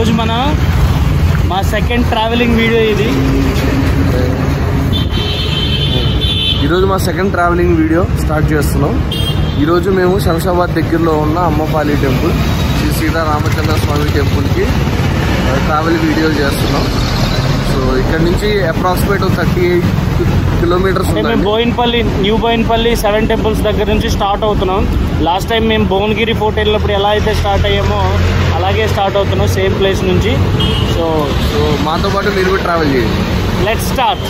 ఈరోజు మా second travelling video ఇది. ఈరోజు మా సెకండ్ ట్రావెలింగ్ వీడియో స్టార్ట్ చేస్తున్నాం. ఈరోజు మేము శంషాబాద్ దగ్గరలో ఉన్న అమ్మపాలి టెంపుల్, శ్రీ సీతారామచంద్ర స్వామి టెంపుల్కి ట్రావెల్ వీడియో చేస్తున్నాం. సో ఇక్కడ నుంచి అప్రాక్సిమేట్ 38 కిలోమీటర్స్. మేము న్యూ బోయిన్పల్లి 7 టెంపుల్స్ దగ్గర నుంచి స్టార్ట్ అవుతున్నాం. లాస్ట్ టైం మేము భువనగిరి ఫోర్ట్ వెళ్ళినప్పుడు ఎలా అయితే స్టార్ట్ అయ్యామో అలాగే స్టార్ట్ అవుతున్నాం, సేమ్ ప్లేస్ నుంచి. సో మాతో పాటు మీరు కూడా ట్రావెల్ చేయండి. Let's start.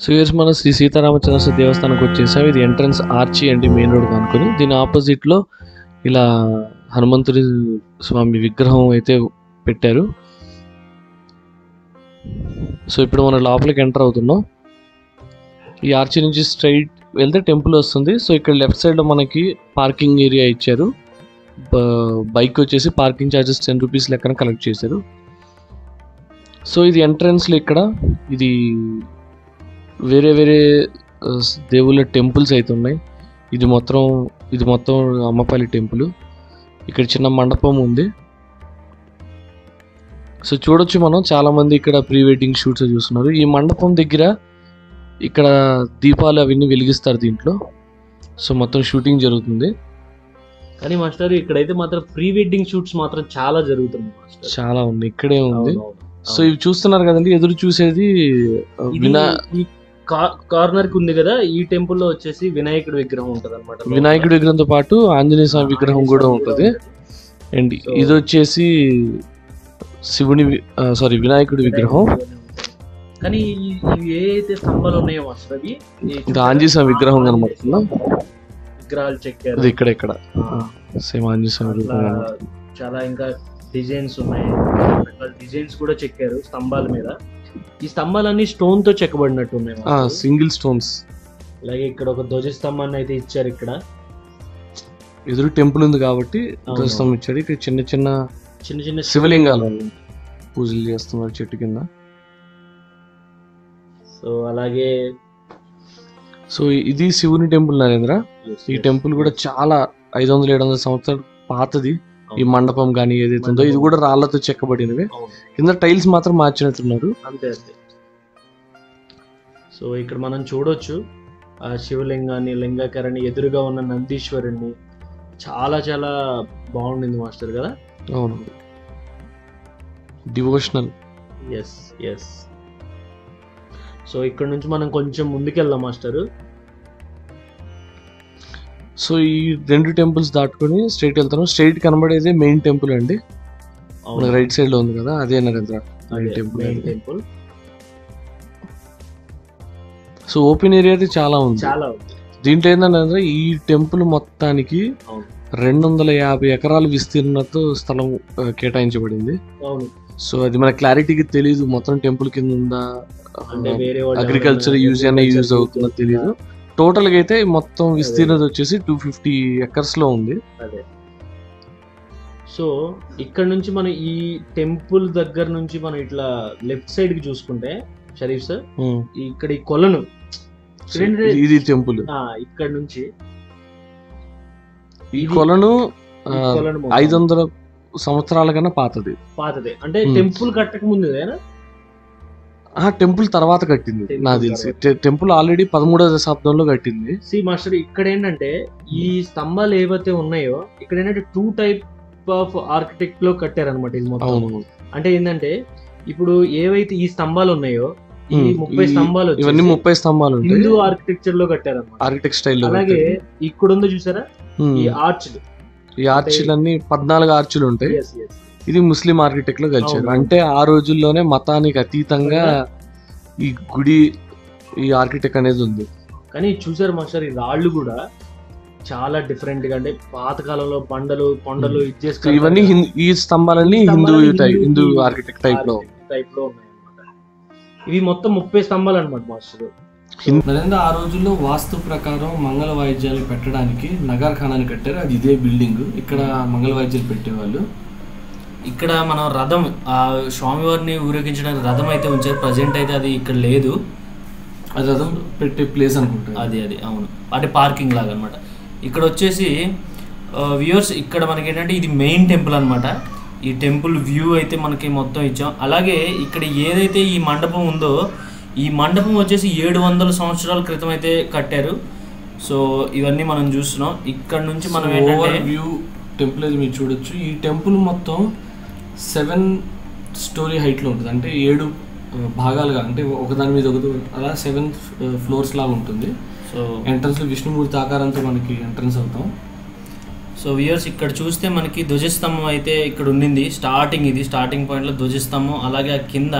సో ఇయర్స్ మనం శ్రీ సీతారామచంద్ర దేవస్థానానికి వచ్చేసాం. ఇది ఎంట్రన్స్ ఆర్చి అండి, మెయిన్ రోడ్ అనుకుని. దీని ఆపోజిట్లో ఇలా హనుమంతుడి స్వామి విగ్రహం అయితే పెట్టారు. సో ఇప్పుడు మనం లోపలికి ఎంటర్ అవుతున్నాం. ఈ ఆర్చి నుంచి స్ట్రైట్ వెళ్తే టెంపుల్ వస్తుంది. సో ఇక్కడ లెఫ్ట్ సైడ్లో మనకి పార్కింగ్ ఏరియా ఇచ్చారు. బైక్ వచ్చేసి పార్కింగ్ ఛార్జెస్ 10 రూపీస్ లెక్కన కలెక్ట్ చేశారు. సో ఇది ఎంట్రన్స్లో ఇక్కడ ఇది వేరే వేరే దేవుళ్ళ టెంపుల్స్ అయితే ఉన్నాయి. ఇది మొత్తం అమ్మపల్లి టెంపుల్. ఇక్కడ చిన్న మండపం ఉంది. సో చూడొచ్చు మనం, చాలా మంది ఇక్కడ ప్రీ వెడ్డింగ్ షూట్స్ చూస్తున్నారు. ఈ మండపం దగ్గర ఇక్కడ దీపాలు అవన్నీ వెలిగిస్తారు దీంట్లో. సో మొత్తం షూటింగ్ జరుగుతుంది. కానీ మాస్టర్ ఇక్కడైతే మాత్రం ప్రీ వెడ్డింగ్ షూట్స్ మాత్రం చాలా జరుగుతున్నాయి మాస్టర్. చాలా ఉంది, ఇక్కడే ఉంది. సో ఇవి చూస్తున్నారు కదండి, ఎదురు చూసేది ఈ కార్నర్ కి ఉంది కదా, ఈ టెంపుల్ లో వచ్చేసి వినాయకుడి విగ్రహం ఉంటది అనమాట. వినాయకుడి విగ్రహంతో పాటు ఆంజనేయ స్వామి విగ్రహం కూడా ఉంటది. అండ్ ఇది వచ్చేసి వినాయకుడి విగ్రహం. కానీ ఇవి ఏదైతే స్తంభాలు ఉన్నాయో మాస్టర్, అవి ఆంజనేయ స్వామి విగ్రహం కనబడుతుందా, విగ్రహాలు చెక్కారు. అది ఇక్కడ సేమ్ ఆంజనేయ స్వామి విగ్రహం. చాలా ఇంకా డిజైన్స్ ఉన్నాయి, డిజైన్స్ కూడా చెక్కారు స్తంభాల మీద. ఈ స్తంభాలన్నీ స్టోన్ తో చెక్కబడినట్టు ఉన్నాయి, సింగిల్ స్టోన్స్. అలాగే ఇక్కడ ఒక ధ్వజ స్తంభాన్ని అయితే ఇచ్చారు. ఇక్కడ ఎదురు టెంపుల్ ఉంది కాబట్టి ధ్వజస్తంభం ఇచ్చాడు. ఇక్కడ చిన్న చిన్న శివలింగాలు పూజలు చేస్తున్నారు చెట్టు కింద. సో అలాగే ఇది శివుని టెంపుల్ నరేంద్ర. ఈ టెంపుల్ కూడా చాలా 500-700 సంవత్సరాలు పాతది. ఈ మండపం కానీ ఏదైతే ఉందో ఇది కూడా రాళ్లతో చెక్కబడినవి. కింద టైల్స్ మాత్రం మార్చినట్టున్నారు. అంతే. సో ఇక్కడ మనం చూడొచ్చు ఆ శివలింగాన్ని, లింగాకరాన్ని, ఎదురుగా ఉన్న నందీశ్వరుణ్ణి. చాలా చాలా బాగుండింది మాస్టర్ కదా. అవును, డివోషనల్. ఎస్. సో ఇక్కడ నుంచి మనం కొంచెం ముందుకెళ్దాం మాస్టర్. సో ఈ 2 టెంపుల్స్ దాటుకొని స్ట్రైట్ వెళ్తాను. స్ట్రైట్ కనబడేది మెయిన్ టెంపుల్ అండి, రైట్ సైడ్ లో ఉంది కదా, అదే Narendra main temple. So open area అయితే చాలా ఉంది. దీంట్లో ఏంటంటే ఈ టెంపుల్ మొత్తానికి 250 ఎకరాల విస్తీర్ణతో స్థలం కేటాయించబడింది. సో అది మన క్లారిటీకి తెలియదు, మొత్తం టెంపుల్ కింద ఉందా, అగ్రికల్చర్ యూజ్ అవుతుందో తెలియదు. టోటల్ గా అయితే మొత్తం విస్తీర్ణత వచ్చేసి 250 ఎకర్స్ లో ఉంది. సో ఇక్కడ నుంచి మనం ఈ టెంపుల్ దగ్గర నుంచి మనం ఇట్లా లెఫ్ట్ సైడ్ కి చూసుకుంటే షరీఫ్ సార్, ఇక్కడ ఈ కొలను, ఇది టెంపుల్. ఇక్కడ నుంచి ఈ కొలను 500 సంవత్సరాల కన్నా పాతది. అంటే టెంపుల్ కట్టక ముందు టెంపుల్ తర్వాత కట్టింది నాకు తెలిసి. టెంపుల్ ఆల్రెడీ 13వ శతాబ్దంలో కట్టింది. సి మాస్టర్, ఇక్కడ ఏంటంటే ఈ స్తంభాలు ఏవైతే ఉన్నాయో ఇక్కడ ఏంటంటే 2 టైప్ ఆఫ్ ఆర్కిటెక్ట్ లో కట్టారనమాట ఇది మొత్తం. అంటే ఏంటంటే ఇప్పుడు ఏవైతే ఈ స్తంభాలు ఉన్నాయో ఈ 30 స్తంభాలు, ఇవన్నీ 30 స్తంభాలు హిందూ ఆర్కిటెక్చర్ లో కట్టారనమాట, ఆర్కిటెక్ట్ స్టైల్ లో. అలాగే ఇక్కడ ఉందో చూసారా ఈ ఆర్చ్లు, ఈ ఆర్చిలన్నీ 14 ఆర్చులు ఉంటాయి. ఇది ముస్లిం ఆర్కిటెక్ట్ లో కలిచారు. అంటే ఆ రోజుల్లోనే మతానికి అతీతంగా ఈ గుడి, ఈ ఆర్కిటెక్ట్ అనేది ఉంది. కానీ చూసారు మాస్టర్, ఈ రాళ్ళు కూడా చాలా డిఫరెంట్ గా, అంటే పాతకాలంలో కొండలు ఇచ్చేస్తారు. ఇవన్నీ ఈ స్తంభాలన్నీ హిందూ ఆర్కిటెక్ట్ టైప్ లో ఉన్నాయన్నమాట. ఇవి మొత్తం 30 స్తంభాలు అనమాట మాస్టర్. నరేంద్ర ఆ రోజుల్లో వాస్తు ప్రకారం మంగళ వాయిద్యాలు పెట్టడానికి నగర్ ఖానాన్ని కట్టారు. అది ఇదే బిల్డింగ్. ఇక్కడ మంగళ వాయిద్యాలు పెట్టేవాళ్ళు. ఇక్కడ మనం రథం, ఆ స్వామివారిని ఊరేగించడానికి రథం అయితే ఉంచారు. ప్రజెంట్ అయితే అది ఇక్కడ లేదు. అది రథం పెట్టే ప్లేస్ అనుకుంటా. అది అవును, అంటే పార్కింగ్ లాగా అనమాట. ఇక్కడ వచ్చేసి వ్యూవర్స్, ఇక్కడ మనకి ఏంటంటే ఇది మెయిన్ టెంపుల్ అనమాట. ఈ టెంపుల్ వ్యూ అయితే మనకి మొత్తం ఇచ్చాం. అలాగే ఇక్కడ ఏదైతే ఈ మండపం ఉందో, ఈ మండపం వచ్చేసి 700 సంవత్సరాల క్రితం అయితే కట్టారు. సో ఇవన్నీ మనం చూస్తున్నాం. ఇక్కడ నుంచి మనం ఏంటంటే వ్యూ టెంపుల్ అయితే మీరు చూడొచ్చు. ఈ టెంపుల్ మొత్తం 7 స్టోరీ హైట్లో ఉంటుంది. అంటే 7 భాగాలుగా, అంటే ఒకదాని మీద ఒకటి అలా 7 ఫ్లోర్స్ లాగా ఉంటుంది. సో ఎంట్రన్స్లో విష్ణుమూర్తి ఆకారంతో మనకి ఎంట్రన్స్ అవుతాం. సో వ్యూయర్స్, ఇక్కడ చూస్తే మనకి ధ్వజస్తంభం అయితే ఇక్కడ ఉండింది. స్టార్టింగ్ పాయింట్లో ధ్వజస్తంభం, అలాగే ఆ కింద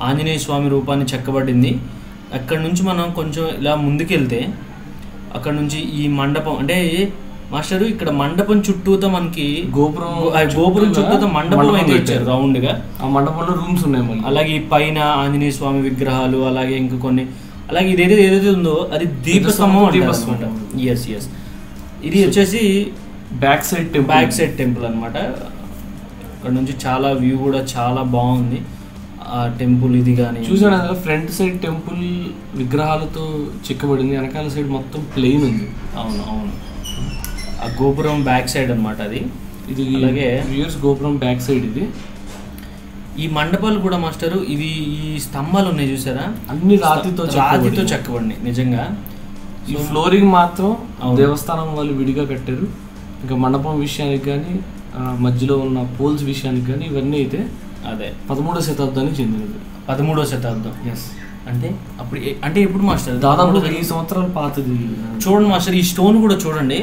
ఆంజనేయ స్వామి రూపాన్ని చెక్కబడింది. అక్కడ నుంచి మనం కొంచెం ఇలా ముందుకెళ్తే అక్కడ నుంచి ఈ మండపం అంటే మాస్టర్ ఇక్కడ మండపం చుట్టూతో మనకి గోపురం చుట్టూతో మండపం అయితే ఇచ్చారు రౌండ్ గా. ఆ మండపంలో రూమ్స్ ఉన్నాయి. అలాగే పైన ఆంజనేయ స్వామి విగ్రహాలు, అలాగే ఇంకా కొన్ని, అలాగే ఏదైతే ఉందో అది దీపస్తంభం అనమాట. ఎస్ ఇది వచ్చేసి బ్యాక్ సైడ్ టెంపుల్ అనమాట. అక్కడ నుంచి చాలా వ్యూ కూడా చాలా బాగుంది ఆ టెంపుల్. ఇది కానీ చూసాను కదా, ఫ్రంట్ సైడ్ టెంపుల్ విగ్రహాలతో చెక్కబడింది, వెనకాల సైడ్ మొత్తం ప్లెయిన్ ఉంది. అవును ఆ గోపురం బ్యాక్ సైడ్ అనమాట ఇది. అలాగే గోపురం బ్యాక్ సైడ్ ఇది. ఈ మండపాలు కూడా మాస్టరు ఇవి ఈ స్తంభాలు ఉన్నాయి చూసారా, అన్ని రాతితో చెక్కబడి నిజంగా. ఈ ఫ్లోరింగ్ మాత్రం దేవస్థానం వాళ్ళు విడిగా కట్టారు. ఇంకా మండపం విషయానికి కానీ మధ్యలో ఉన్న పోల్స్ విషయానికి కానీ ఇవన్నీ అయితే అదే 13వ శతాబ్దానికి చెందినది. 13వ శతాబ్దం. ఎస్. అంటే ఎప్పుడు మాస్టర్ దాదాపు 1000 సంవత్సరాల పాతది. చూడండి మాస్టర్, ఈ స్టోన్ కూడా చూడండి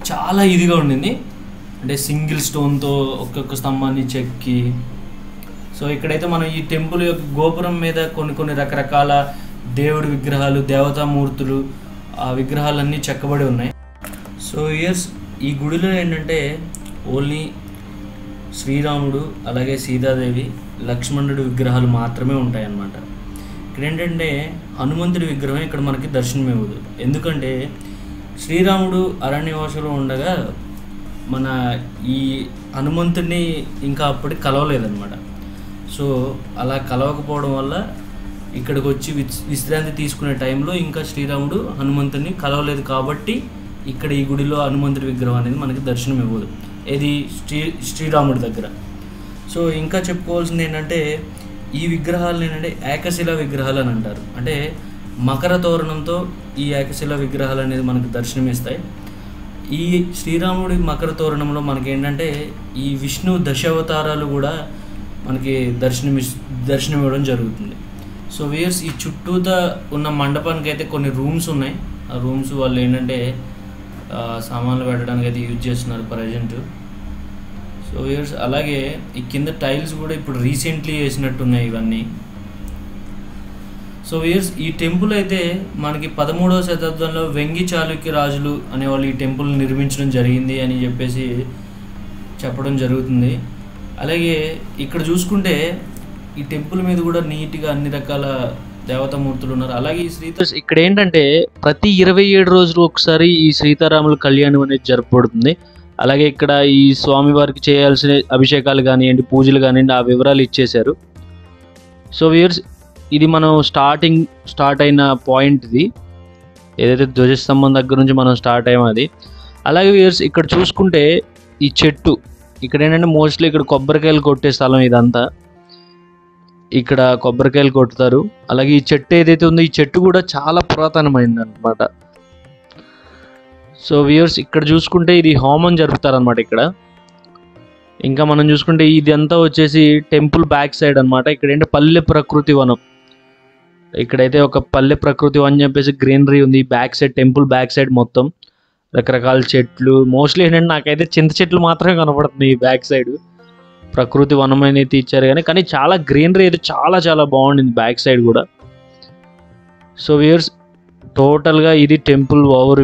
చాలా ఇదిగా ఉండింది. అంటే సింగిల్ స్టోన్తో ఒక్కొక్క స్తంభాన్ని చెక్కి. సో ఇక్కడైతే మనం ఈ టెంపుల్ యొక్క గోపురం మీద కొన్ని రకరకాల దేవుడి విగ్రహాలు, దేవతామూర్తులు, ఆ విగ్రహాలన్నీ చెక్కబడి ఉన్నాయి. సో ఈ గుడిలో ఏంటంటే ఓన్లీ శ్రీరాముడు, అలాగే సీతాదేవి, లక్ష్మణుడు విగ్రహాలు మాత్రమే ఉంటాయన్నమాట. ఇక్కడ ఏంటంటే హనుమంతుడి విగ్రహం ఇక్కడ మనకి దర్శనం ఇవ్వదు. ఎందుకంటే శ్రీరాముడు అరణ్యవాసంలో ఉండగా మన ఈ హనుమంతుడిని ఇంకా అప్పటికి కలవలేదన్నమాట. సో అలా కలవకపోవడం వల్ల ఇక్కడికి వచ్చి విశ్రాంతి తీసుకునే టైంలో ఇంకా శ్రీరాముడు హనుమంతుడిని కలవలేదు కాబట్టి ఇక్కడ ఈ గుడిలో హనుమంతుడి విగ్రహం అనేది మనకి దర్శనం ఇవ్వదు. ఇది శ్రీరాముడి దగ్గర. సో ఇంకా చెప్పుకోవాల్సింది ఏంటంటే ఈ విగ్రహాలు ఏంటంటే ఏకశిలా విగ్రహాలు అని అంటారు. అంటే మకర తోరణంతో ఈ ఏకశిలా విగ్రహాలు అనేది మనకు దర్శనమిస్తాయి. ఈ శ్రీరాముడి మకర తోరణంలో మనకి ఏంటంటే ఈ విష్ణు దశావతారాలు కూడా మనకి దర్శనం ఇవ్వడం జరుగుతుంది. సో ఈ చుట్టూతా ఉన్న మండపానికి అయితే కొన్ని రూమ్స్ ఉన్నాయి. ఆ రూమ్స్ వాళ్ళు ఏంటంటే సామాన్లు పెట్టడానికి అయితే యూజ్ చేస్తున్నారు ప్రజెంట్. సో అలాగే ఈ కింద టైల్స్ కూడా ఇప్పుడు రీసెంట్లీ వేసినట్టున్నాయి ఇవన్నీ. సో ఈ టెంపుల్ అయితే మనకి 13వ శతాబ్దంలో వెంగి చాళుక్య రాజులు అనేవాళ్ళు ఈ టెంపుల్ నిర్మించడం జరిగింది అని చెప్పేసి చెప్పడం జరుగుతుంది. అలాగే ఇక్కడ చూసుకుంటే ఈ టెంపుల్ మీద కూడా నీట్గా అన్ని రకాల దేవతామూర్తులు ఉన్నారు. అలాగే ఇక్కడ ఏంటంటే ప్రతి 27 రోజులు ఒకసారి ఈ సీతారాముల కళ్యాణం అనేది జరపబడుతుంది. అలాగే ఇక్కడ ఈ స్వామివారికి చేయాల్సిన అభిషేకాలు కానివ్వండి, పూజలు కానివ్వండి, ఆ వివరాలు ఇచ్చేశారు. సో ఇది మనం స్టార్ట్ అయిన పాయింట్ ఇది, ఏదైతే ధ్వజస్తంభం దగ్గర నుంచి మనం స్టార్ట్ అయ్యామో అది. అలాగే ఇక్కడ చూసుకుంటే ఈ చెట్టు ఇక్కడ ఏంటంటే మోస్ట్లీ ఇక్కడ కొబ్బరికాయలు కొట్టే స్థలం ఇదంతా. ఇక్కడ కొబ్బరికాయలు కొట్టుతారు. అలాగే ఈ చెట్టు ఏదైతే ఉందో ఈ చెట్టు కూడా చాలా పురాతనమైంది అనమాట. సో ఇక్కడ చూసుకుంటే ఇది హోమం జరుపుతారనమాట ఇక్కడ. ఇంకా మనం చూసుకుంటే ఇదంతా వచ్చేసి టెంపుల్ బ్యాక్ సైడ్ అనమాట. ఇక్కడ ఏంటంటే పల్లె ప్రకృతి వనం. ఇక్కడైతే ఒక పల్లె ప్రకృతి వనం చెప్పేసి గ్రీనరీ ఉంది back side, temple back side మొత్తం రకరకాల చెట్లు. మోస్ట్లీ ఏంటంటే నాకైతే చింత చెట్లు మాత్రమే కనపడుతున్నాయి ఈ బ్యాక్ సైడ్. ప్రకృతి వనం అనేది ఇచ్చారు కానీ చాలా గ్రీనరీ అయితే చాలా బాగుండింది బ్యాక్ సైడ్ కూడా. సో టోటల్గా ఇది టెంపుల్ ఓవర్